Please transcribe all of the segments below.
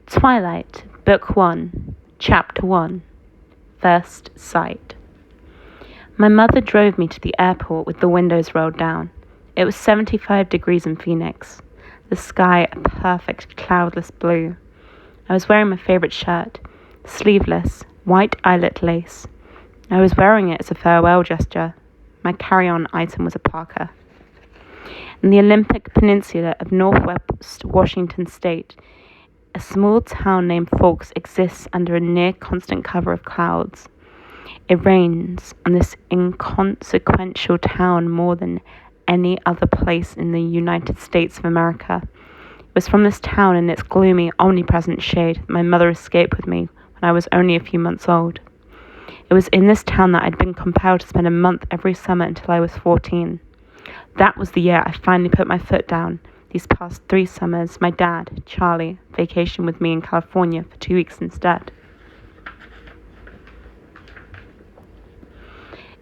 Twilight, Book 1, Chapter 1, First Sight. My mother drove me to the airport with the windows rolled down. It was 75 degrees in Phoenix, the sky a perfect cloudless blue. I was wearing my favorite shirt, sleeveless, white eyelet lace. I was wearing it as a farewell gesture. My carry-on item was a parka. In the Olympic Peninsula of northwest Washington state, a small town named Forks exists under a near-constant cover of clouds. It rains on this inconsequential town more than any other place in the United States of America. It was from this town and its gloomy, omnipresent shade that my mother escaped with me when I was only a few months old. It was in this town that I'd been compelled to spend a month every summer until I was 14. That was the year I finally put my foot down. These past 3 summers, my dad, Charlie, vacationed with me in California for 2 weeks instead.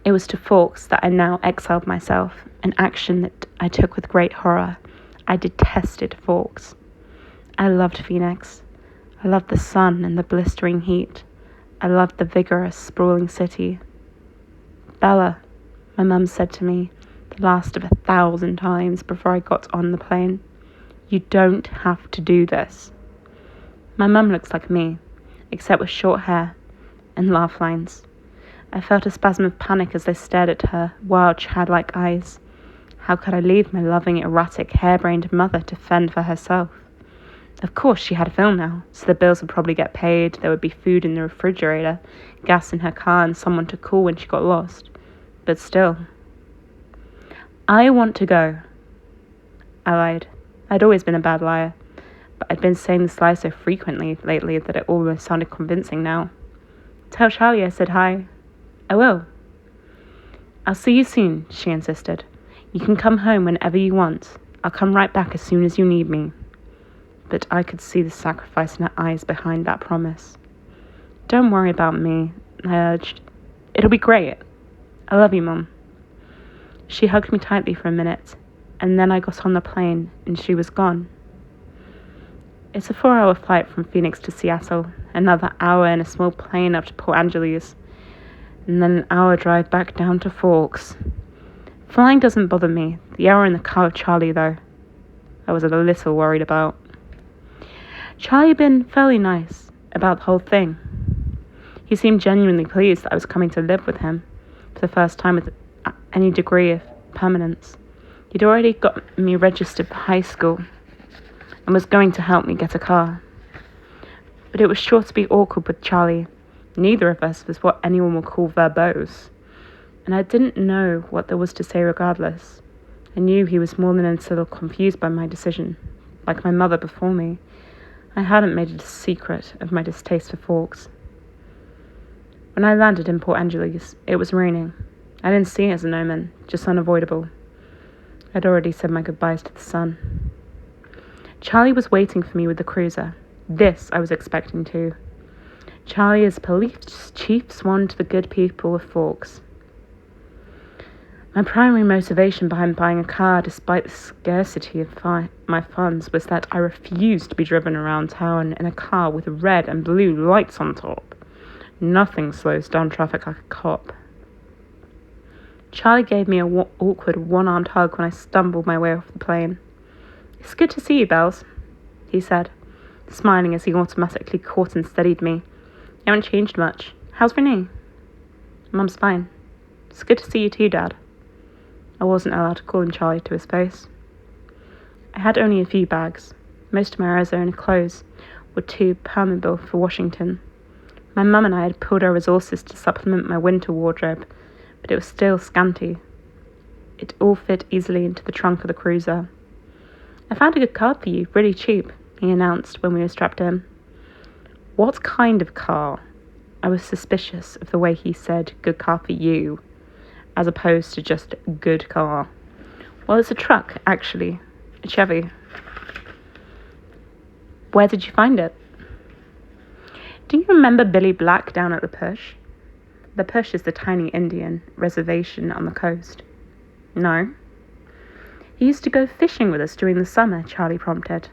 It was to Forks that I now exiled myself, an action that I took with great horror. I detested Forks. I loved Phoenix. I loved the sun and the blistering heat. I loved the vigorous, sprawling city. "Bella," my mum said to me, the last of 1,000 times before I got on the plane, "you don't have to do this." My mum looks like me, except with short hair and laugh lines. I felt a spasm of panic as I stared at her wild, childlike eyes. How could I leave my loving, erratic, harebrained mother to fend for herself? Of course, she had a film now, so the bills would probably get paid, there would be food in the refrigerator, gas in her car, and someone to call when she got lost. But still. "I want to go," I lied. I'd always been a bad liar, but I'd been saying this lie so frequently lately that it almost sounded convincing now. "Tell Charlie I said hi." "I will." "I'll see you soon," she insisted. "You can come home whenever you want. I'll come right back as soon as you need me." But I could see the sacrifice in her eyes behind that promise. "Don't worry about me," I urged. "It'll be great. I love you, Mum." She hugged me tightly for a minute, and then I got on the plane, and she was gone. It's a 4-hour flight from Phoenix to Seattle, another hour in a small plane up to Port Angeles, and then an hour drive back down to Forks. Flying doesn't bother me. The hour in the car with Charlie, though, I was a little worried about. Charlie had been fairly nice about the whole thing. He seemed genuinely pleased that I was coming to live with him for the first time with any degree of permanence. He'd already got me registered for high school and was going to help me get a car. But it was sure to be awkward with Charlie. Neither of us was what anyone would call verbose, and I didn't know what there was to say regardless. I knew he was more than a little confused by my decision. Like my mother before me, I hadn't made a secret of my distaste for Forks. When I landed in Port Angeles, it was raining. I didn't see it as an omen, just unavoidable. I'd already said my goodbyes to the sun. Charlie was waiting for me with the cruiser. This I was expecting too. Charlie is police chief swan to the good people of Forks. My primary motivation behind buying a car, despite the scarcity of my funds, was that I refused to be driven around town in a car with red and blue lights on top. Nothing slows down traffic like a cop. Charlie gave me an awkward one-armed hug when I stumbled my way off the plane. "It's good to see you, Bells," he said, smiling as he automatically caught and steadied me. "You haven't changed much. How's your knee?" "Mum's fine." "It's good to see you too, Dad." I wasn't allowed to call him Charlie to his face. I had only a few bags. Most of my Arizona clothes were too permeable for Washington. My mum and I had pooled our resources to supplement my winter wardrobe, but it was still scanty. It all fit easily into the trunk of the cruiser. "I found a good car for you, really cheap," he announced when we were strapped in. What kind of car? I was suspicious of the way he said, "good car for you," as opposed to just "good car." "Well, it's a truck, actually. A Chevy." "Where did you find it?" "Do you remember Billy Black down at the Push?" The Push is the tiny Indian reservation on the coast. "No." "He used to go fishing with us during the summer," Charlie prompted.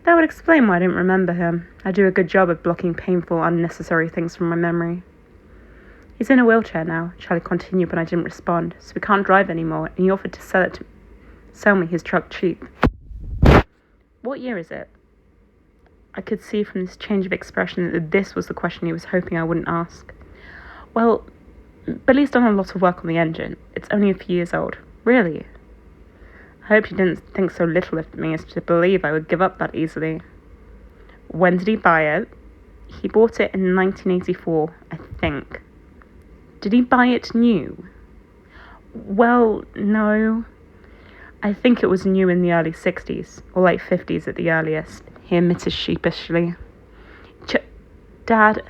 That would explain why I didn't remember him. I do a good job of blocking painful, unnecessary things from my memory. He's in a wheelchair now, Charlie continued when I didn't respond, so we can't drive anymore, and he offered to sell me his truck cheap. What year is it? I could see from this change of expression that this was the question he was hoping I wouldn't ask. Well, Billy's done a lot of work on the engine. It's only a few years old. Really? I hoped he didn't think so little of me as to believe I would give up that easily. When did he buy it? He bought it in 1984, I think. Did he buy it new? Well, no. I think it was new in the early 60s, or late 50s at the earliest, he admitted sheepishly. Dad,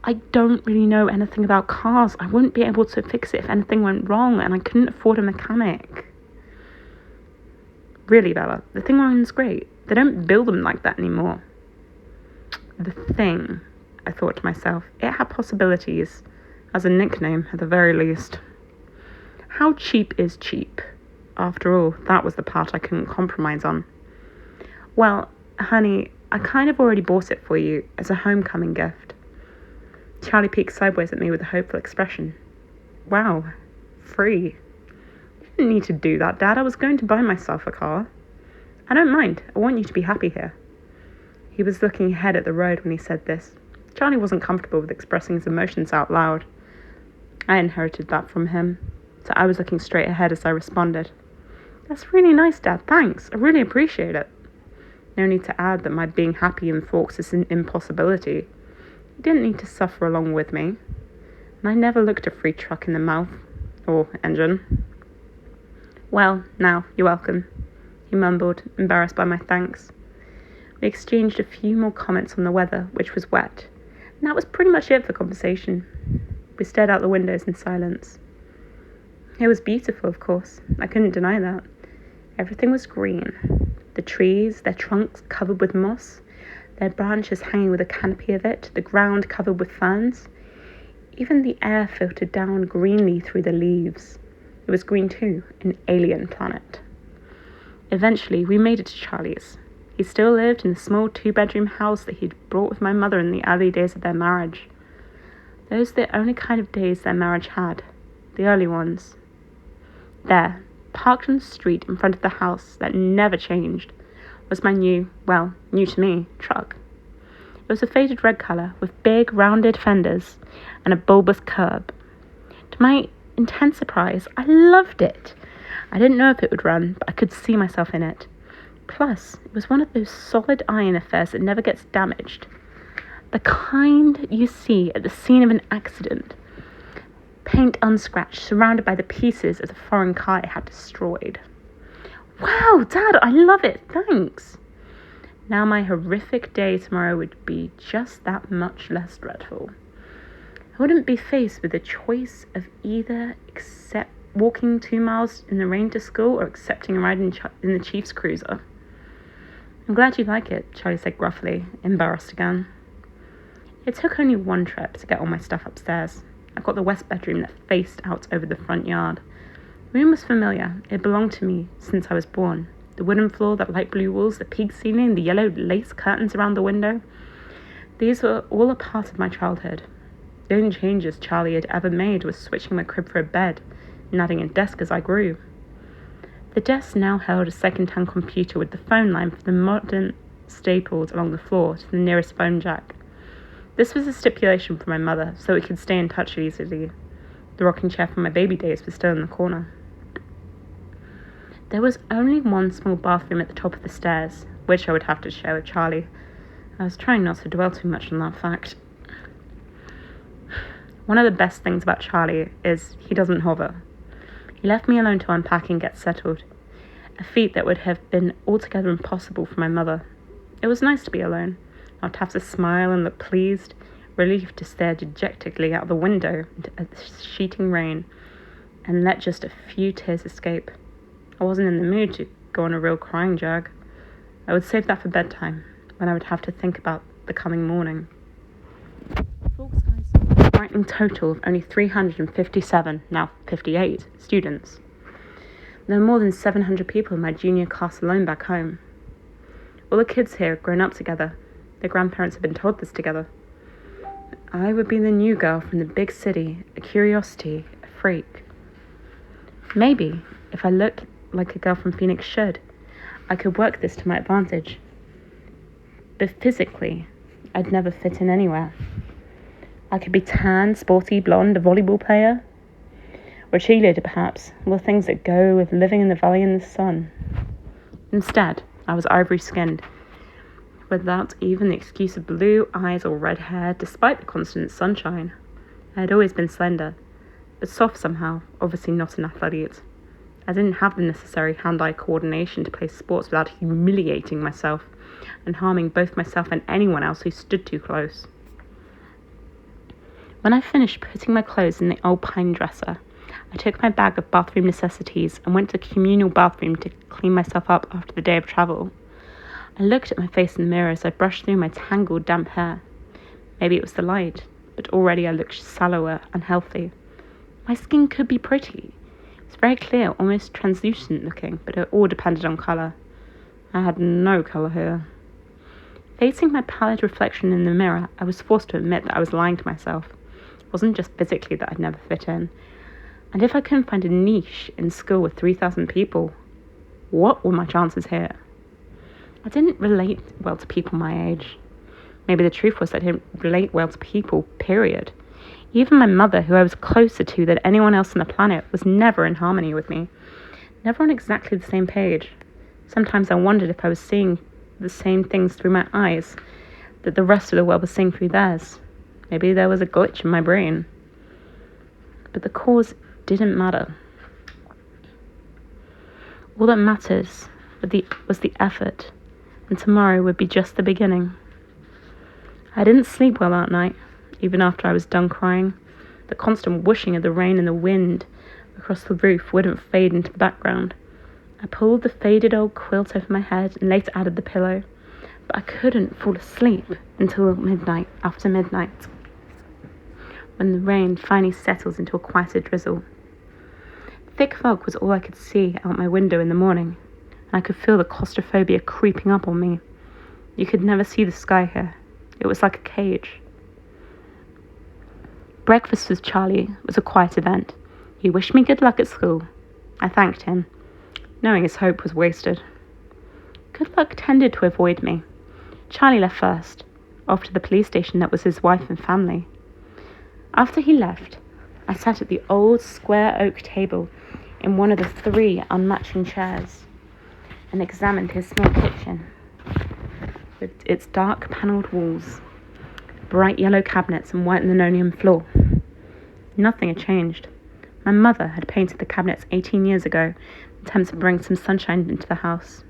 I don't really know anything about cars. I wouldn't be able to fix it if anything went wrong, and I couldn't afford a mechanic. Really, Bella, the thing runs great. They don't build them like that anymore. The thing, I thought to myself, it had possibilities, as a nickname at the very least. How cheap is cheap? After all, that was the part I couldn't compromise on. Well, honey, I kind of already bought it for you as a homecoming gift. Charlie peeked sideways at me with a hopeful expression. Wow, free. You didn't need to do that, Dad. I was going to buy myself a car. I don't mind. I want you to be happy here. He was looking ahead at the road when he said this. Charlie wasn't comfortable with expressing his emotions out loud. I inherited that from him, so I was looking straight ahead as I responded. That's really nice, Dad. Thanks. I really appreciate it. No need to add that my being happy in Forks is an impossibility. He didn't need to suffer along with me, and I never looked a free truck in the mouth, or engine. Well, now, you're welcome, he mumbled, embarrassed by my thanks. We exchanged a few more comments on the weather, which was wet, and that was pretty much it for conversation. We stared out the windows in silence. It was beautiful, of course. I couldn't deny that. Everything was green. The trees, their trunks covered with moss, their branches hanging with a canopy of it, the ground covered with ferns. Even the air filtered down greenly through the leaves. It was green too, an alien planet. Eventually, we made it to Charlie's. He still lived in the small 2-bedroom house that he'd brought with my mother in the early days of their marriage. Those were the only kind of days their marriage had, the early ones. There, parked on the street in front of the house that never changed, was my new to me, truck. It was a faded red colour with big rounded fenders and a bulbous curb. To my intense surprise, I loved it. I didn't know if it would run, but I could see myself in it. Plus, it was one of those solid iron affairs that never gets damaged. The kind you see at the scene of an accident. Paint unscratched, surrounded by the pieces of the foreign car it had destroyed. Wow, Dad, I love it, thanks. Now my horrific day tomorrow would be just that much less dreadful. I wouldn't be faced with the choice of either accept walking 2 miles in the rain to school or accepting a ride in the Chief's cruiser. I'm glad you like it, Charlie said gruffly, embarrassed again. It took only one trip to get all my stuff upstairs. I got the west bedroom that faced out over the front yard. The room was familiar. It belonged to me since I was born. The wooden floor, the light blue walls, the pink ceiling, the yellow lace curtains around the window. These were all a part of my childhood. The only changes Charlie had ever made was switching my crib for a bed and adding a desk as I grew. The desk now held a second-hand computer with the phone line for the modern stapled along the floor to the nearest phone jack. This was a stipulation for my mother, so we could stay in touch easily. The rocking chair from my baby days was still in the corner. There was only one small bathroom at the top of the stairs, which I would have to share with Charlie. I was trying not to dwell too much on that fact. One of the best things about Charlie is he doesn't hover. He left me alone to unpack and get settled, a feat that would have been altogether impossible for my mother. It was nice to be alone, not to have to smile and look pleased, relieved to stare dejectedly out the window at the sheeting rain, and let just a few tears escape. I wasn't in the mood to go on a real crying jag. I would save that for bedtime, when I would have to think about the coming morning. Forks High School had a frightening total of only 357, now 58, students. There were more than 700 people in my junior class alone back home. All the kids here have grown up together. Their grandparents have been toddlers together. I would be the new girl from the big city, a curiosity, a freak. Maybe, if I looked like a girl from Phoenix should, I could work this to my advantage. But physically, I'd never fit in anywhere. I could be tan, sporty, blonde, a volleyball player, or a cheerleader perhaps, all the things that go with living in the valley in the sun. Instead, I was ivory-skinned, without even the excuse of blue eyes or red hair, despite the constant sunshine. I had always been slender, but soft somehow, obviously not an athlete. I didn't have the necessary hand-eye coordination to play sports without humiliating myself and harming both myself and anyone else who stood too close. When I finished putting my clothes in the old pine dresser, I took my bag of bathroom necessities and went to the communal bathroom to clean myself up after the day of travel. I looked at my face in the mirror as I brushed through my tangled, damp hair. Maybe it was the light, but already I looked sallower, unhealthy. My skin could be pretty. It was very clear, almost translucent looking, but it all depended on colour. I had no colour here. Facing my pallid reflection in the mirror, I was forced to admit that I was lying to myself. It wasn't just physically that I'd never fit in. And if I couldn't find a niche in school with 3,000 people, what were my chances here? I didn't relate well to people my age. Maybe the truth was that I didn't relate well to people, period. Even my mother, who I was closer to than anyone else on the planet, was never in harmony with me. Never on exactly the same page. Sometimes I wondered if I was seeing the same things through my eyes that the rest of the world was seeing through theirs. Maybe there was a glitch in my brain. But the cause didn't matter. All that matters was the effort, and tomorrow would be just the beginning. I didn't sleep well that night, even after I was done crying. The constant whooshing of the rain and the wind across the roof wouldn't fade into the background. I pulled the faded old quilt over my head and later added the pillow, but I couldn't fall asleep until after midnight, when the rain finally settles into a quieter drizzle. Thick fog was all I could see out my window in the morning, and I could feel the claustrophobia creeping up on me. You could never see the sky here. It was like a cage. Breakfast with Charlie was a quiet event. He wished me good luck at school. I thanked him, knowing his hope was wasted. Good luck tended to avoid me. Charlie left first, off to the police station that was his wife and family. After he left, I sat at the old square oak table in one of the 3 unmatching chairs and examined his small kitchen with its dark panelled walls, bright yellow cabinets and white linoleum floor. Nothing had changed. My mother had painted the cabinets 18 years ago in attempts to bring some sunshine into the house.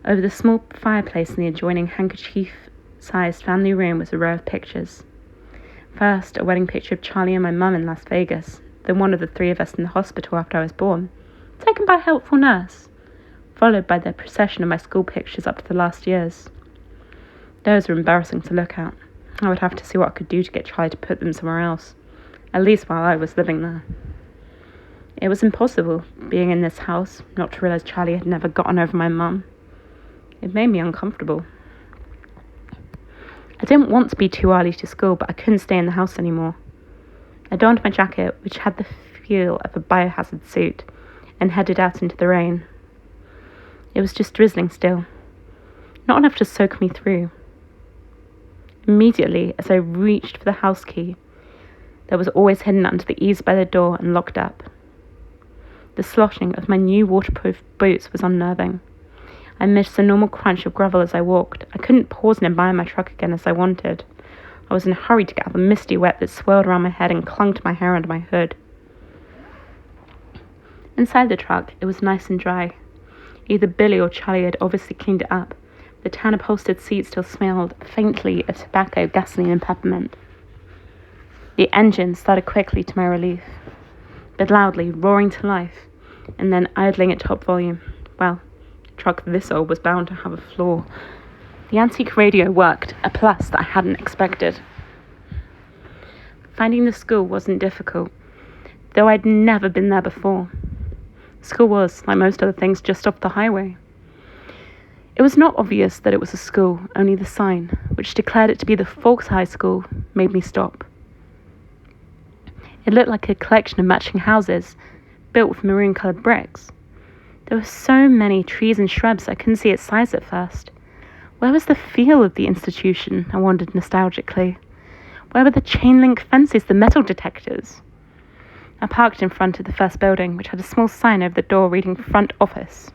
Over the small fireplace in the adjoining handkerchief-sized family room was a row of pictures. First, a wedding picture of Charlie and my mum in Las Vegas, then one of the 3 of us in the hospital after I was born, taken by a helpful nurse, followed by the procession of my school pictures up to the last years. Those were embarrassing to look at. I would have to see what I could do to get Charlie to put them somewhere else, at least while I was living there. It was impossible, being in this house, not to realise Charlie had never gotten over my mum. It made me uncomfortable. I didn't want to be too early to school, but I couldn't stay in the house anymore. I donned my jacket, which had the feel of a biohazard suit, and headed out into the rain. It was just drizzling still, not enough to soak me through. Immediately, as I reached for the house key, that was always hidden under the eaves by the door and locked up. The sloshing of my new waterproof boots was unnerving. I missed the normal crunch of gravel as I walked. I couldn't pause and admire my truck again as I wanted. I was in a hurry to get out the misty wet that swirled around my head and clung to my hair under my hood. Inside the truck, it was nice and dry. Either Billy or Charlie had obviously cleaned it up. The tan upholstered seat still smelled faintly of tobacco, gasoline, and peppermint. The engine started quickly to my relief, but loudly, roaring to life, and then idling at top volume. Well, a truck this old was bound to have a flaw. The antique radio worked, a plus that I hadn't expected. Finding the school wasn't difficult, though I'd never been there before. School was, like most other things, just off the highway. It was not obvious that it was a school, only the sign, which declared it to be the Fawkes High School, made me stop. It looked like a collection of matching houses, built with maroon-coloured bricks. There were so many trees and shrubs I couldn't see its size at first. Where was the feel of the institution? I wondered nostalgically. Where were the chain-link fences, the metal detectors? I parked in front of the first building, which had a small sign over the door reading Front Office.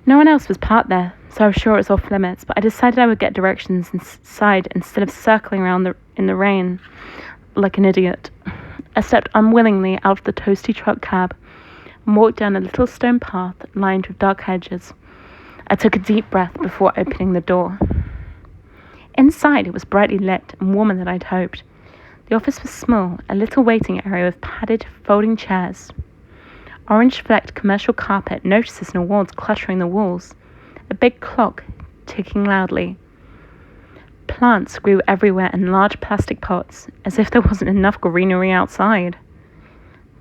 No one else was parked there, so I was sure it was off limits, but I decided I would get directions inside instead of circling around in the rain like an idiot. I stepped unwillingly out of the toasty truck cab and walked down a little stone path lined with dark hedges. I took a deep breath before opening the door. Inside, it was brightly lit and warmer than I'd hoped. The office was small, a little waiting area with padded, folding chairs. Orange-flecked commercial carpet, notices and awards cluttering the walls. A big clock ticking loudly. Plants grew everywhere in large plastic pots, as if there wasn't enough greenery outside.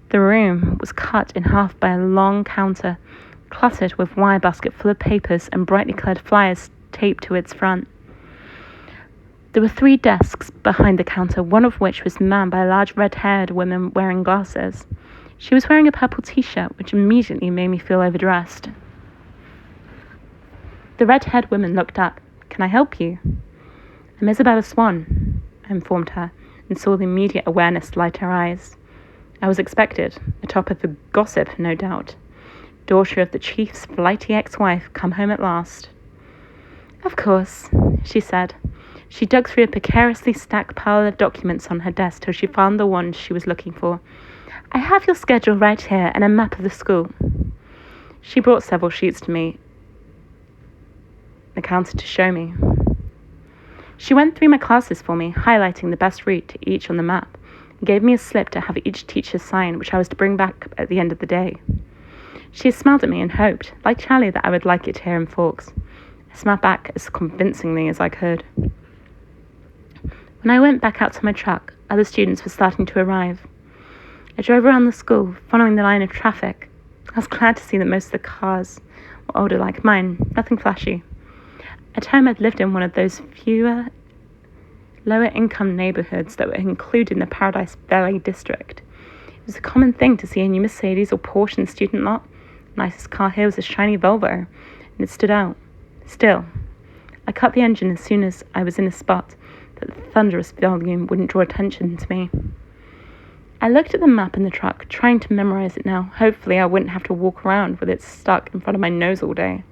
The room was cut in half by a long counter, cluttered with wire basket full of papers and brightly coloured flyers taped to its front. There were 3 desks behind the counter, one of which was manned by a large red-haired woman wearing glasses. She was wearing a purple t-shirt, which immediately made me feel overdressed. The red-haired woman looked up. "Can I help you?" "I'm Isabella Swan," I informed her, and saw the immediate awareness light her eyes. I was expected, the top of the gossip, no doubt. Daughter of the chief's flighty ex-wife, come home at last. "Of course," she said. She dug through a precariously stacked pile of documents on her desk till she found the one she was looking for. "I have your schedule right here and a map of the school." She brought several sheets to the counter to show me. She went through my classes for me, highlighting the best route to each on the map, and gave me a slip to have each teacher sign, which I was to bring back at the end of the day. She smiled at me and hoped, like Charlie, that I would like it here in Fawkes. I smiled back as convincingly as I could. When I went back out to my truck, other students were starting to arrive. I drove around the school, following the line of traffic. I was glad to see that most of the cars were older like mine, nothing flashy. At home, I'd lived in one of those fewer, lower-income neighbourhoods that were included in the Paradise Valley district. It was a common thing to see a new Mercedes or Porsche in the student lot. The nicest car here was a shiny Volvo, and it stood out. Still, I cut the engine as soon as I was in a spot that the thunderous volume wouldn't draw attention to me. I looked at the map in the truck, trying to memorize it now. Hopefully I wouldn't have to walk around with it stuck in front of my nose all day.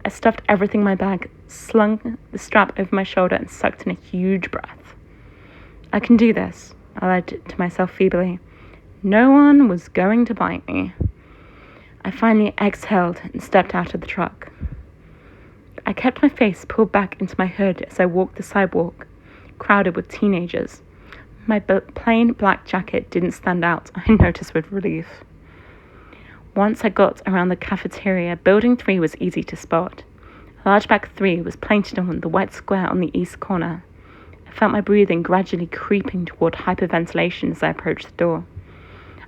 I stuffed everything in my bag, slung the strap over my shoulder, and sucked in a huge breath. I can do this, I lied to myself feebly. No one was going to bite me. I finally exhaled and stepped out of the truck. I kept my face pulled back into my hood as I walked the sidewalk, crowded with teenagers. My plain black jacket didn't stand out, I noticed with relief. Once I got around the cafeteria, Building 3 was easy to spot. A large back 3 was painted on the white square on the east corner. I felt my breathing gradually creeping toward hyperventilation as I approached the door.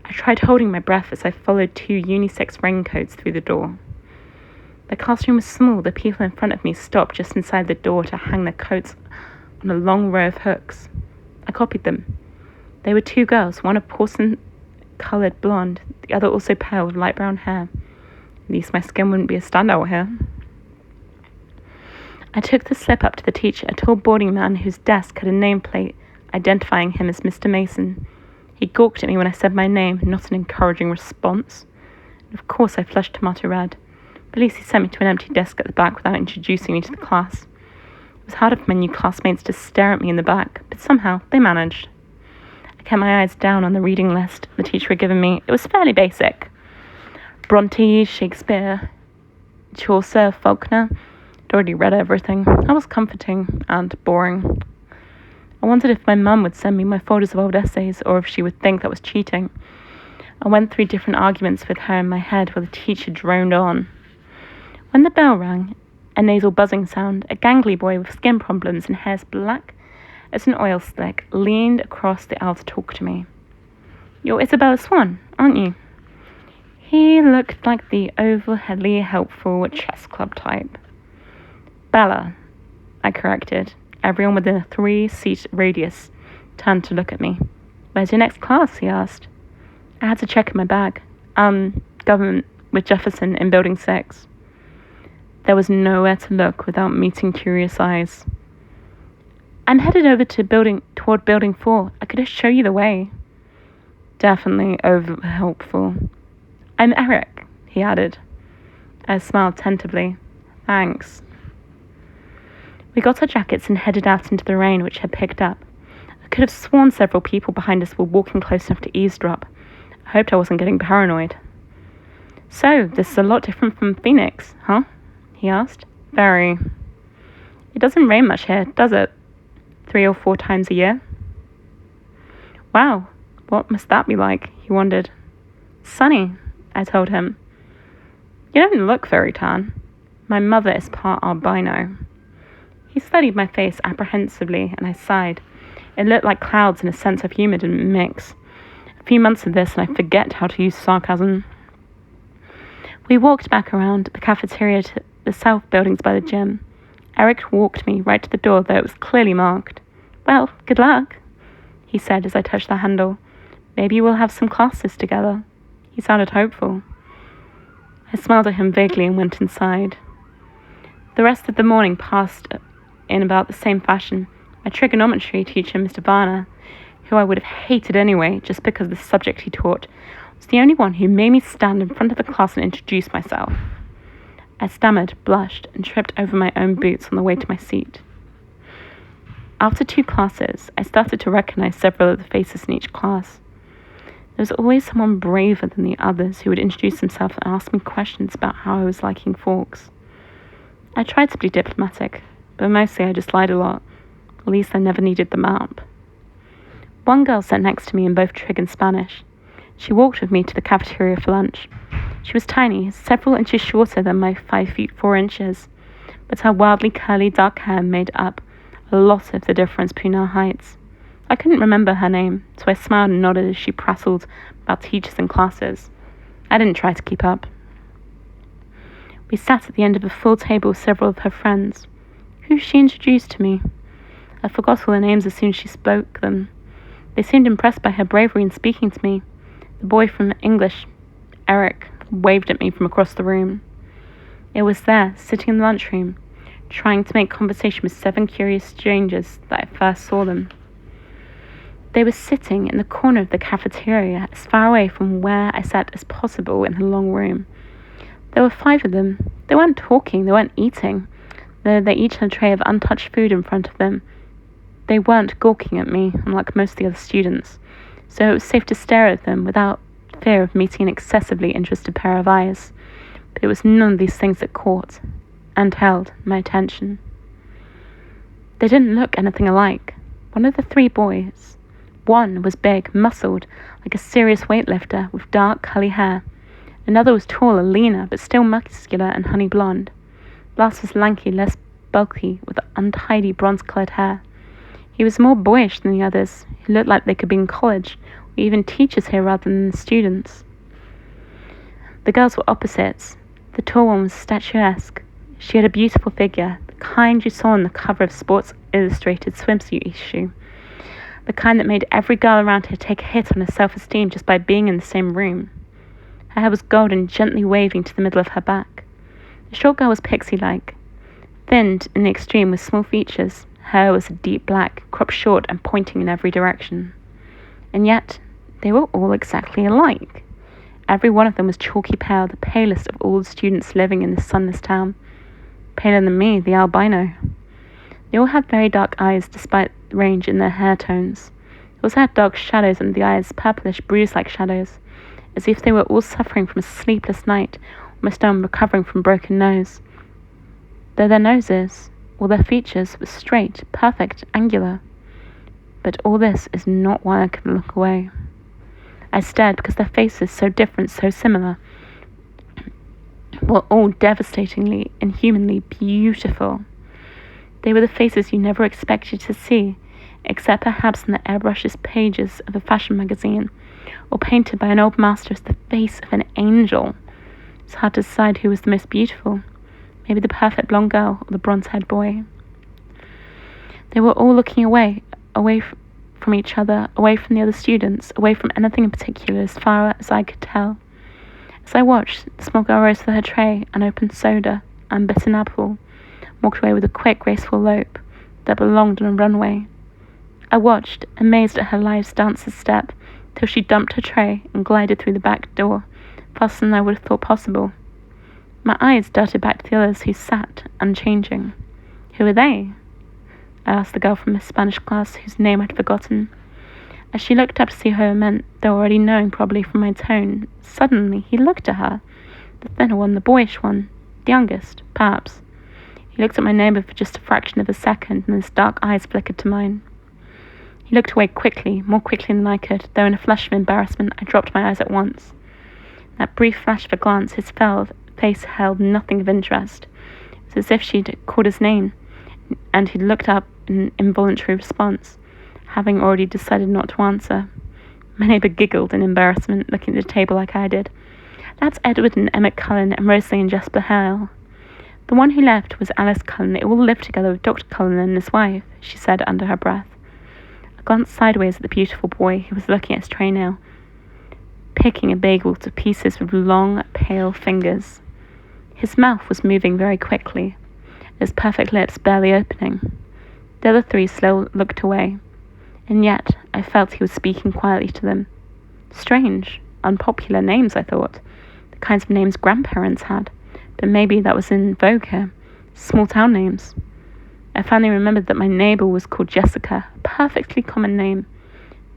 I tried holding my breath as I followed 2 unisex raincoats through the door. The classroom was small. The people in front of me stopped just inside the door to hang their coats on a long row of hooks. I copied them. They were 2 girls, one a porcelain-coloured blonde, the other also pale with light brown hair. At least my skin wouldn't be a standout here. I took the slip up to the teacher, a tall boarding man whose desk had a nameplate identifying him as Mr. Mason. He gawked at me when I said my name, not an encouraging response. And of course I flushed tomato red. But at least he sent me to an empty desk at the back without introducing me to the class. It was harder for my new classmates to stare at me in the back, but somehow they managed. I kept my eyes down on the reading list the teacher had given me. It was fairly basic. Bronte, Shakespeare, Chaucer, Faulkner. I'd already read everything. That was comforting and boring. I wondered if my mum would send me my folders of old essays, or if she would think that was cheating. I went through different arguments with her in my head while the teacher droned on. When the bell rang, a nasal buzzing sound, a gangly boy with skin problems and hair as black as an oil slick leaned across the aisle to talk to me. "You're Isabella Swan, aren't you?" He looked like the overheadly helpful chess club type. Bella, I corrected. Everyone within a 3-seat radius turned to look at me. Where's your next class? He asked. I had to check in my bag. Government with Jefferson in Building 6. There was nowhere to look without meeting curious eyes. I'm headed over toward Building 4. I could show you the way. Definitely over helpful. I'm Eric, he added. I smiled tentatively. Thanks. We got our jackets and headed out into the rain, which had picked up. I could have sworn several people behind us were walking close enough to eavesdrop. I hoped I wasn't getting paranoid. So, this is a lot different from Phoenix, huh? He asked. Very. It doesn't rain much here, does it? 3 or 4 times a year? Wow, what must that be like? He wondered. Sunny, I told him. You don't look very tan. My mother is part albino. He studied my face apprehensively, and I sighed. It looked like clouds and a sense of humor didn't mix. A few months of this, and I forget how to use sarcasm. We walked back around the cafeteria to the south buildings by the gym. Eric walked me right to the door, though it was clearly marked. Well, good luck, he said as I touched the handle. Maybe we'll have some classes together. He sounded hopeful. I smiled at him vaguely and went inside. The rest of the morning passed in about the same fashion. My trigonometry teacher, Mr. Varner, who I would have hated anyway just because of the subject he taught, was the only one who made me stand in front of the class and introduce myself. I stammered, blushed, and tripped over my own boots on the way to my seat. After 2 classes, I started to recognize several of the faces in each class. There was always someone braver than the others who would introduce himself and ask me questions about how I was liking Forks. I tried to be diplomatic, but mostly I just lied a lot. At least I never needed the map. One girl sat next to me in both Trig and Spanish. She walked with me to the cafeteria for lunch. She was tiny, several inches shorter than my 5 feet 4 inches, but her wildly curly dark hair made up a lot of the difference between our heights. I couldn't remember her name, so I smiled and nodded as she prattled about teachers and classes. I didn't try to keep up. We sat at the end of a full table with several of her friends, who she introduced to me. I forgot all their names as soon as she spoke them. They seemed impressed by her bravery in speaking to me. The boy from English, Eric, waved at me from across the room. It was there, sitting in the lunchroom, trying to make conversation with 7 curious strangers that I first saw them. They were sitting in the corner of the cafeteria, as far away from where I sat as possible in the long room. There were 5 of them. They weren't talking, they weren't eating, though they each had a tray of untouched food in front of them. They weren't gawking at me, unlike most of the other students, so it was safe to stare at them without fear of meeting an excessively interested pair of eyes. But it was none of these things that caught and held my attention. They didn't look anything alike. One of the 3 boys, one was big, muscled, like a serious weightlifter, with dark, curly hair. Another was taller, leaner, but still muscular and honey blonde. Last was lanky, less bulky, with untidy bronze-colored hair. He was more boyish than the others, who looked like they could be in college, or even teachers here rather than the students. The girls were opposites. The tall one was statuesque. She had a beautiful figure, the kind you saw on the cover of Sports Illustrated swimsuit issue, the kind that made every girl around her take a hit on her self-esteem just by being in the same room. Her hair was golden, gently waving to the middle of her back. The short girl was pixie-like, thinned in the extreme with small features. Her hair was a deep black, cropped short and pointing in every direction. And yet, they were all exactly alike. Every one of them was chalky pale, the palest of all the students living in this sunless town. Paler than me, the albino. They all had very dark eyes despite the range in their hair tones. They also had dark shadows under the eyes, purplish, bruise-like shadows, as if they were all suffering from a sleepless night, almost done recovering from a broken nose. Though their noses, all their features, were straight, perfect, angular. But all this is not why I could look away. I stared because their faces, so different, so similar, were all devastatingly, inhumanly beautiful. They were the faces you never expected to see, except perhaps in the airbrushes pages of a fashion magazine, or painted by an old master as the face of an angel. It's hard to decide who was the most beautiful. Maybe the perfect blonde girl or the bronze-haired boy. They were all looking away from each other, away from the other students, away from anything in particular as far as I could tell. As I watched, the small girl rose with her tray and opened soda and bit an apple, walked away with a quick, graceful lope that belonged on a runway. I watched, amazed at her lithe dancer's step, till she dumped her tray and glided through the back door, faster than I would have thought possible. My eyes darted back to the others who sat, unchanging. Who are they? I asked the girl from Miss Spanish class, whose name I'd forgotten. As she looked up to see who I meant, though already knowing probably from my tone, suddenly he looked at her. The thinner one, the boyish one, the youngest, perhaps. He looked at my neighbour for just a fraction of a second, and his dark eyes flickered to mine. He looked away quickly, more quickly than I could, though in a flush of embarrassment I dropped my eyes at once. In that brief flash of a glance, his face held nothing of interest. It was as if she'd called his name, and he'd looked up in an involuntary response, having already decided not to answer. My neighbour giggled in embarrassment, looking at the table like I did. That's Edward and Emmett Cullen and Rosalie and Jasper Hale. The one who left was Alice Cullen. They all lived together with Dr. Cullen and his wife, she said under her breath. I glanced sideways at the beautiful boy who was looking at his tray now, picking a bagel to pieces with long, pale fingers. His mouth was moving very quickly, his perfect lips barely opening. The other three slowly looked away, and yet I felt he was speaking quietly to them. Strange, unpopular names, I thought, the kinds of names grandparents had, but maybe that was in vogue here, small-town names. I finally remembered that my neighbour was called Jessica, a perfectly common name.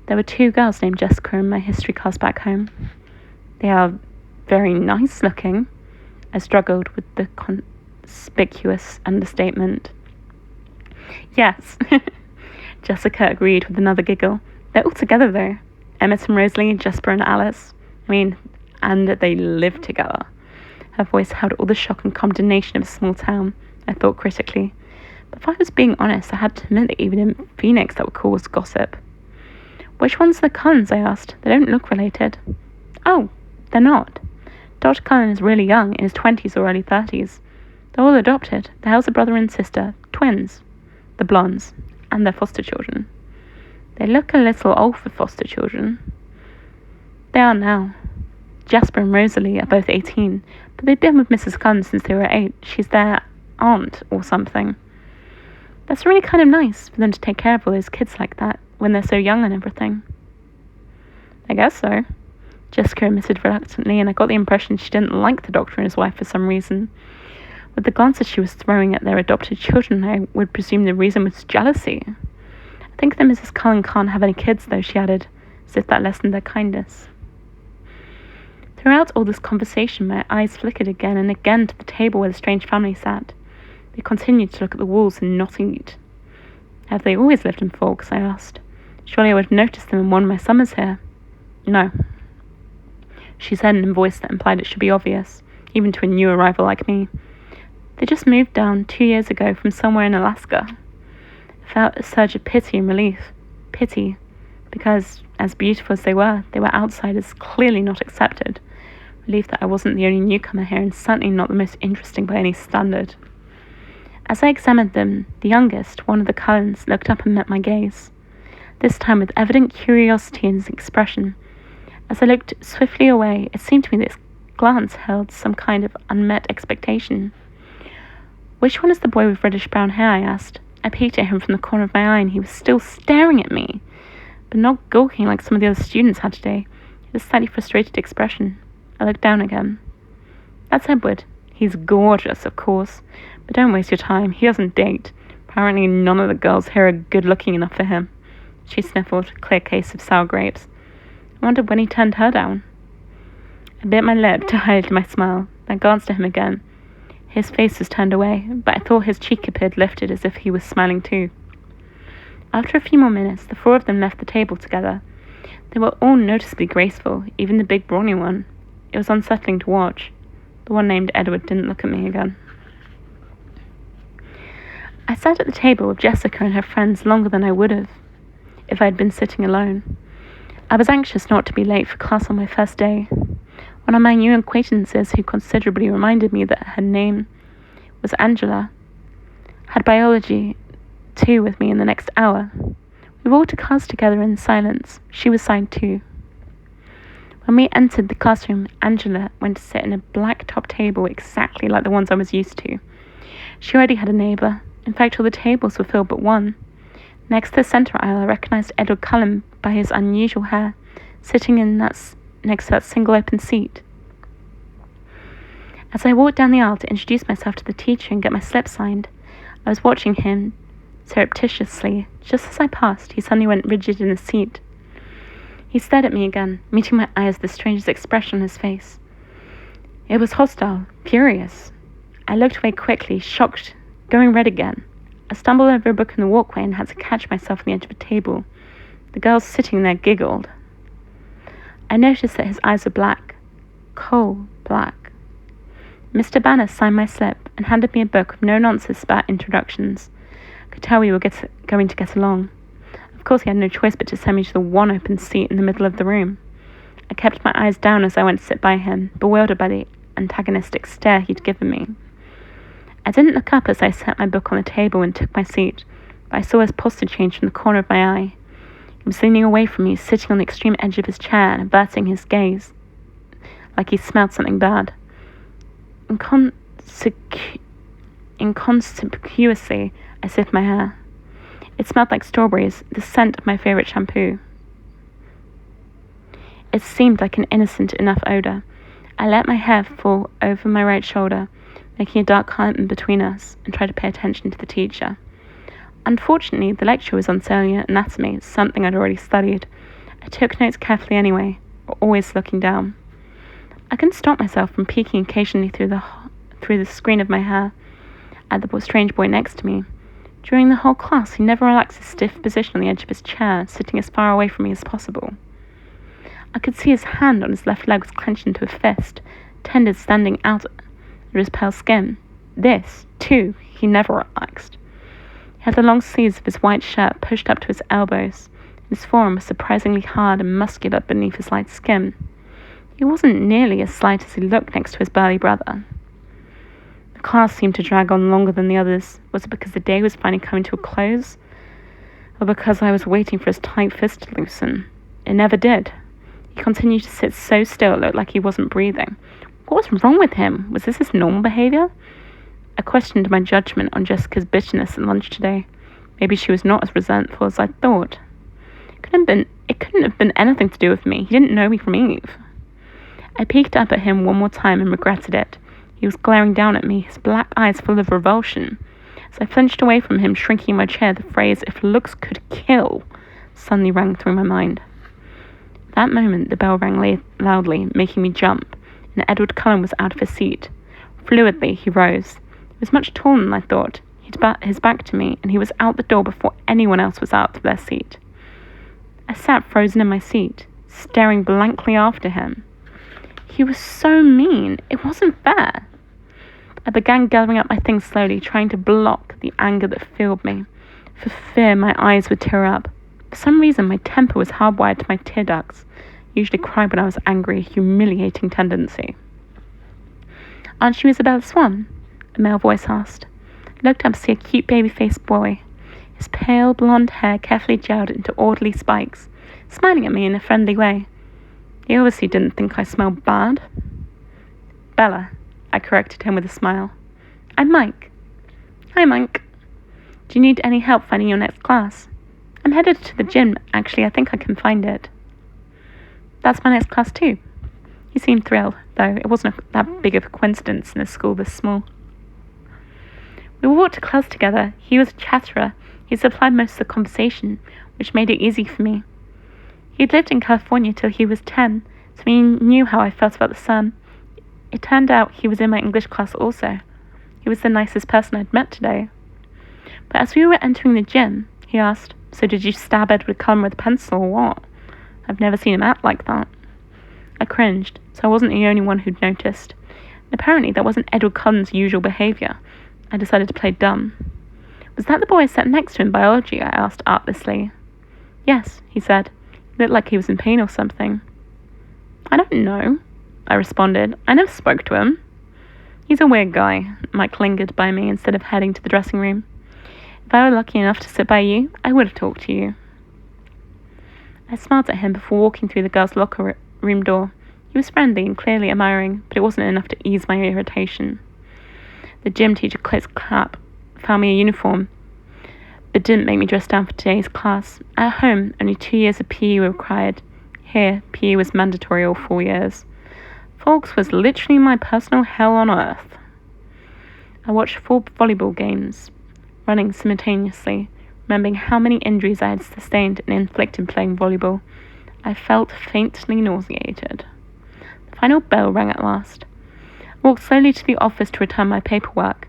There were 2 girls named Jessica in my history class back home. They are very nice-looking. I struggled with the conspicuous understatement. Yes, Jessica agreed with another giggle. They're all together, though. Emmett and Rosalie, Jasper and Alice. And they live together. Her voice held all the shock and condemnation of a small town, I thought critically. But if I was being honest, I had to admit that even in Phoenix that would cause gossip. Which ones are the Cullens? I asked. They don't look related. Oh, they're not. Dr. Cullen is really young, in his 20s or early 30s. They're all adopted. The Hales are brother and sister, twins, the blondes, and their foster children. They look a little old for foster children. They are now. Jasper and Rosalie are both 18, but they've been with Mrs. Cullen since they were 8. She's their aunt or something. That's really kind of nice for them to take care of all those kids like that when they're so young and everything. I guess so, Jessica admitted reluctantly, and I got the impression she didn't like the doctor and his wife for some reason. With the glances she was throwing at their adopted children, I would presume the reason was jealousy. I think that Mrs. Cullen can't have any kids, though, she added, as if that lessened their kindness. Throughout all this conversation, my eyes flickered again and again to the table where the strange family sat. They continued to look at the walls and not eat. Have they always lived in Forks? I asked. Surely I would have noticed them in one of my summers here. No, she said in a voice that implied it should be obvious, even to a new arrival like me. They just moved down 2 years ago from somewhere in Alaska. I felt a surge of pity and relief. Pity, because, as beautiful as they were outsiders, clearly not accepted. Relief that I wasn't the only newcomer here, and certainly not the most interesting by any standard. As I examined them, the youngest, one of the Cullens, looked up and met my gaze, this time with evident curiosity in his expression. As I looked swiftly away, it seemed to me that his glance held some kind of unmet expectation. Which one is the boy with reddish-brown hair? I asked. I peeked at him from the corner of my eye, and he was still staring at me, but not gawking like some of the other students had today. He had a slightly frustrated expression. I looked down again. That's Edward. He's gorgeous, of course, but don't waste your time. He doesn't date. Apparently none of the girls here are good-looking enough for him. She sniffled, a clear case of sour grapes. I wondered when he turned her down. I bit my lip to hide my smile, then glanced at him again. His face was turned away, but I thought his cheek appeared lifted as if he was smiling too. After a few more minutes, the 4 of them left the table together. They were all noticeably graceful, even the big brawny one. It was unsettling to watch. The one named Edward didn't look at me again. I sat at the table with Jessica and her friends longer than I would have if I had been sitting alone. I was anxious not to be late for class on my first day. One of my new acquaintances, who considerably reminded me that her name was Angela. Had biology 2 with me in the next hour. We walked to class together in silence. She was side 2. When we entered the classroom, Angela went to sit in a black-top table exactly like the ones I was used to. She already had a neighbour. In fact, all the tables were filled but one. Next to the centre aisle, I recognised Edward Cullen by his unusual hair, sitting next to that single open seat. As I walked down the aisle to introduce myself to the teacher and get my slip signed, I was watching him surreptitiously. Just as I passed, he suddenly went rigid in his seat. He stared at me again, meeting my eyes with the strangest expression on his face. It was hostile, furious. I looked away quickly, shocked, going red again. I stumbled over a book in the walkway and had to catch myself on the edge of a table. The girls sitting there giggled. I noticed that his eyes were black, coal black. Mr. Banner signed my slip and handed me a book with no nonsense about introductions. I could tell we were going to get along. Of course, he had no choice but to send me to the one open seat in the middle of the room. I kept my eyes down as I went to sit by him, bewildered by the antagonistic stare he'd given me. I didn't look up as I set my book on the table and took my seat, but I saw his posture change from the corner of my eye. He was leaning away from me, sitting on the extreme edge of his chair and averting his gaze, like he smelled something bad. Inconspicuously, I sniffed my hair. It smelled like strawberries, the scent of my favourite shampoo. It seemed like an innocent enough odour. I let my hair fall over my right shoulder, making a dark curtain between us, and tried to pay attention to the teacher. Unfortunately, the lecture was on cellular anatomy, something I'd already studied. I took notes carefully anyway, always looking down. I couldn't stop myself from peeking occasionally through the screen of my hair at the strange boy next to me. During the whole class, he never relaxed his stiff position on the edge of his chair, sitting as far away from me as possible. I could see his hand on his left leg was clenched into a fist, tendons standing out under his pale skin. This, too, he never relaxed. He had the long sleeves of his white shirt pushed up to his elbows. His forearm was surprisingly hard and muscular beneath his light skin. He wasn't nearly as slight as he looked next to his burly brother. The class seemed to drag on longer than the others. Was it because the day was finally coming to a close? Or because I was waiting for his tight fist to loosen? It never did. He continued to sit so still it looked like he wasn't breathing. What was wrong with him? Was this his normal behaviour? I questioned my judgment on Jessica's bitterness at lunch today. Maybe she was not as resentful as I thought. It couldn't have been anything to do with me. He didn't know me from Eve. I peeked up at him one more time and regretted it. He was glaring down at me, his black eyes full of revulsion. As I flinched away from him, shrinking in my chair, the phrase, "if looks could kill," suddenly rang through my mind. At that moment, the bell rang loudly, making me jump, and Edward Cullen was out of his seat. Fluidly, he rose. He was much taller than I thought. He'd his back to me, and he was out the door before anyone else was out of their seat. I sat frozen in my seat, staring blankly after him. He was so mean. It wasn't fair. I began gathering up my things slowly, trying to block the anger that filled me. For fear my eyes would tear up. For some reason, my temper was hardwired to my tear ducts. I usually cried when I was angry, a humiliating tendency. "Aren't you Isabella Swan?" a male voice asked. I looked up to see a cute baby-faced boy, his pale blonde hair carefully gelled into orderly spikes, smiling at me in a friendly way. He obviously didn't think I smelled bad. "Bella," I corrected him with a smile. "I'm Mike." "Hi, Mike. Do you need any help finding your next class?" "I'm headed to the gym. Actually, I think I can find it." "That's my next class too." He seemed thrilled, though it wasn't that big of a coincidence in a school this small. We walked to class together. He was a chatterer. He supplied most of the conversation, which made it easy for me. He'd lived in California till he was 10, so he knew how I felt about the sun. It turned out he was in my English class also. He was the nicest person I'd met today. But as we were entering the gym, he asked, "So did you stab Edward Cullen with a pencil or what? I've never seen him act like that." I cringed, so I wasn't the only one who'd noticed. And apparently that wasn't Edward Cullen's usual behaviour. I decided to play dumb. "Was that the boy I sat next to in biology?" I asked artlessly. "Yes," he said. He looked like he was in pain or something. "I don't know," I responded. "I never spoke to him." He's a weird guy. Mike lingered by me instead of heading to the dressing room. If I were lucky enough to sit by you, I would have talked to you. I smiled at him before walking through the girls' locker room door. He was friendly and clearly admiring, but it wasn't enough to ease my irritation. The gym teacher click-clap found me a uniform, but didn't make me dress down for today's class. At home, only 2 years of PE were required. Here, PE was mandatory all 4 years. Folks was literally my personal hell on earth. I watched 4 volleyball games, running simultaneously, remembering how many injuries I had sustained and inflicted playing volleyball. I felt faintly nauseated. The final bell rang at last. I walked slowly to the office to return my paperwork.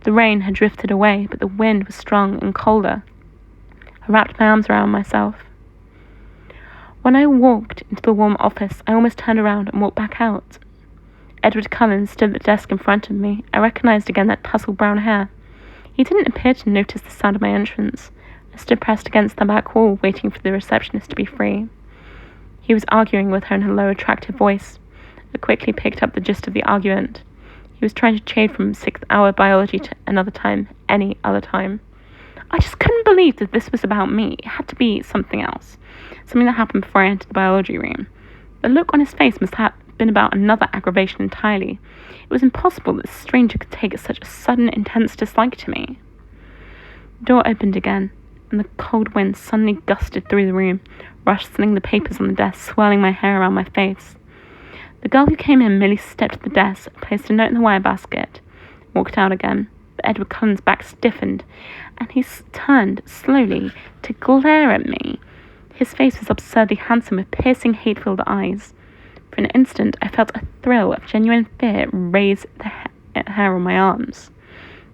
The rain had drifted away, but the wind was strong and colder. I wrapped my arms around myself. When I walked into the warm office, I almost turned around and walked back out. Edward Cullen stood at the desk in front of me. I recognized again that tousled brown hair. He didn't appear to notice the sound of my entrance. I stood pressed against the back wall, waiting for the receptionist to be free. He was arguing with her in a low, attractive voice. I quickly picked up the gist of the argument. He was trying to change from 6th hour biology to another time, any other time. I just couldn't believe that this was about me. It had to be something else. Something that happened before I entered the biology room. The look on his face must have been about another aggravation entirely. It was impossible that this stranger could take such a sudden, intense dislike to me. The door opened again, and the cold wind suddenly gusted through the room, rustling the papers on the desk, swirling my hair around my face. The girl who came in merely stepped to the desk, placed a note in the wire basket, walked out again. But Edward Cullen's back stiffened, and he turned slowly to glare at me. His face was absurdly handsome with piercing, hate-filled eyes. For an instant, I felt a thrill of genuine fear raise the hair on my arms.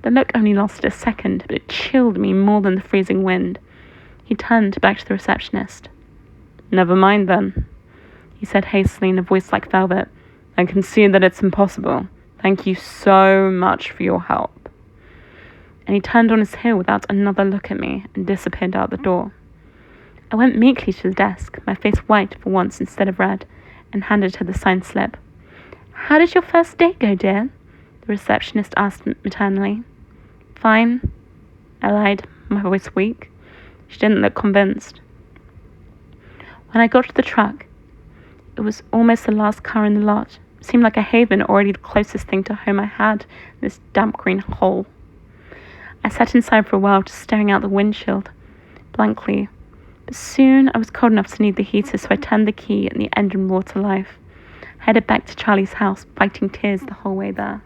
The look only lasted a second, but it chilled me more than the freezing wind. He turned back to the receptionist. "Never mind, then," he said hastily in a voice like velvet. "I can see that it's impossible. Thank you so much for your help." And he turned on his heel without another look at me and disappeared out the door. I went meekly to the desk, my face white for once instead of red, and handed her the signed slip. "How did your first day go, dear?" the receptionist asked maternally. "Fine," I lied, my voice weak. She didn't look convinced. When I got to the truck, it was almost the last car in the lot. It seemed like a haven, already the closest thing to home I had in this damp green hole. I sat inside for a while, just staring out the windshield, blankly. But soon I was cold enough to need the heater, so I turned the key and the engine roared to life. I headed back to Charlie's house, fighting tears the whole way there.